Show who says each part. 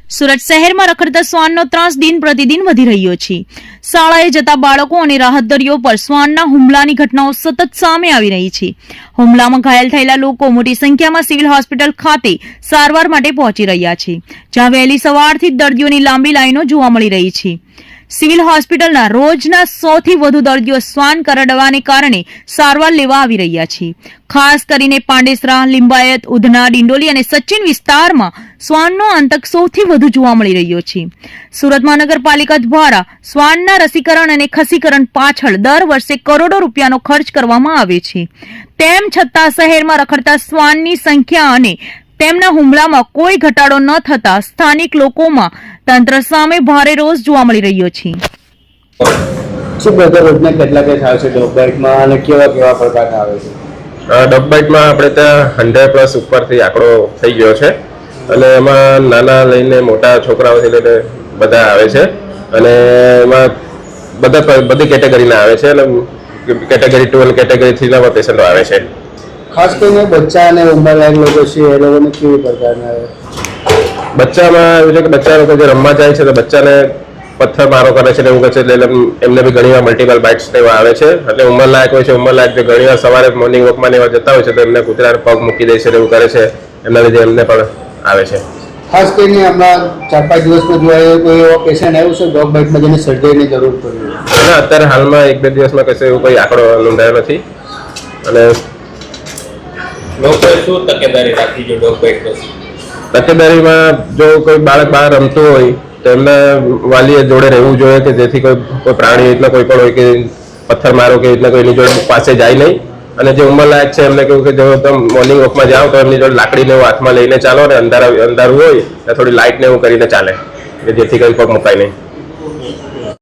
Speaker 1: સુરત શહેરમાં રખડતા શ્વાનનો ત્રાસ દિન પ્રતિદિન વધી રહ્યો છે. શાળાએ જતા બાળકો અને રાહતદારીઓ પર શ્વાનના હુમલાની ઘટનાઓ સતત સામે આવી રહી છે. હુમલામાં ઘાયલ થયેલા લોકો મોટી સંખ્યામાં સિવિલ હોસ્પિટલ ખાતે સારવાર માટે પહોંચી રહ્યા છે, જ્યાં વહેલી સવારથી દર્દીઓની લાંબી લાઈનો જોવા મળી રહી છે. સિવિલ હોસ્પિટલના રોજના 100 થી વધુ દર્દીઓ શ્વાન કરડવાને કારણે સારવાર લેવા આવી રહ્યા છે. ખાસ કરીને પાંડેસરા, લિંબાયત, ઉધના, ડિંડોલી અને સચિન વિસ્તારમાં શ્વાનનો આતંક સૌથી વધુ જોવા મળી રહ્યો છે. સુરત મહાનગરપાલિકા દ્વારા શ્વાનના રસીકરણ અને ખસીકરણ પાછળ દર વર્ષે કરોડો રૂપિયાનો ખર્ચ કરવામાં આવે છે. તેમ છતાં શહેરમાં રખડતા શ્વાનની સંખ્યા અને તેમના હુમલામાં કોઈ ઘટાડો ન થતા સ્થાનિક લોકોમાં તંત્ર સામે ભારે રોષ જોવા મળી રહ્યો છે.
Speaker 2: શું બ્રધર રોજના કેટલા કેસ આવે છે ડોગ બાઇટમાં અને કેવા કેવા પ્રકારના આવે છે?
Speaker 3: ડોગ બાઇટમાં આપણે ત્યાં 100+ ઉપરથી આંકડો થઈ ગયો છે અને એમાં નાના લઈને મોટા છોકરાઓથી લઈને બધા આવે છે અને એમાં બધી કેટેગરીના આવે છે અને કેટેગરી 2 અને કેટેગરી 3ના પેશન્ટો આવે છે.
Speaker 2: ખાસ કરીને બચ્ચા અને ઉંમરલાયક લોકો છે એ લોકોને કેવી પ્રકારના આવે?
Speaker 3: બચ્ચામાં એવું છે કે બચ્ચા લોકો જે રમવા જાય છે તો બચ્ચાને પથ્થર મારો કરે છે એવું કરે છે, એટલે એમને બી ઘણીવાર મલ્ટિપલ બાઇટ્સ એવા આવે છે. એટલે ઉંમરલાયક હોય છે, ઉંમરલાયક જે ઘણીવાર સવારે મોર્નિંગ વોકમાં એવા જતા હોય છે તો એમને કૂતરાને પગ મૂકી દે છે એવું કરે છે, એમના લીધે એમને પણ આવે છે.
Speaker 2: ખાસ કરીને હમણાં 4-5 દિવસમાં જોવાય કોઈ એવો પેશન્ટ આવ્યો છે ડોગ બાઇટમાં જેને સર્જરીની જરૂર પડી?
Speaker 3: અને અત્યારે હાલમાં 1-2 દિવસમાં કશે એવું કોઈ આંકડો નોંધાયો નથી. અને
Speaker 4: લોકોએ શું તકેદારી રાખવી જોઈએ ડોગ બાઇટ પછી?
Speaker 3: તકેદારીમાં જો કોઈ બાળક બહાર રમતું હોય તો એમના વાલીએ જોડે રહેવું જોઈએ કે જેથી કોઈ પ્રાણી એટલા કોઈ પણ હોય કે પથ્થર મારો કે એટલા કોઈની જોડે પાસે જાય નહીં. અને જે ઉંમરલાયક છે એમને કહ્યું કે જો તમે મોર્નિંગ વોકમાં જાઓ તો એમની જોડે લાકડીને એવું હાથમાં લઈને ચાલો ને અંધારું હોય તો થોડી લાઇટને એવું કરીને ચાલે કે જેથી કંઈ પગ મુકાય નહીં.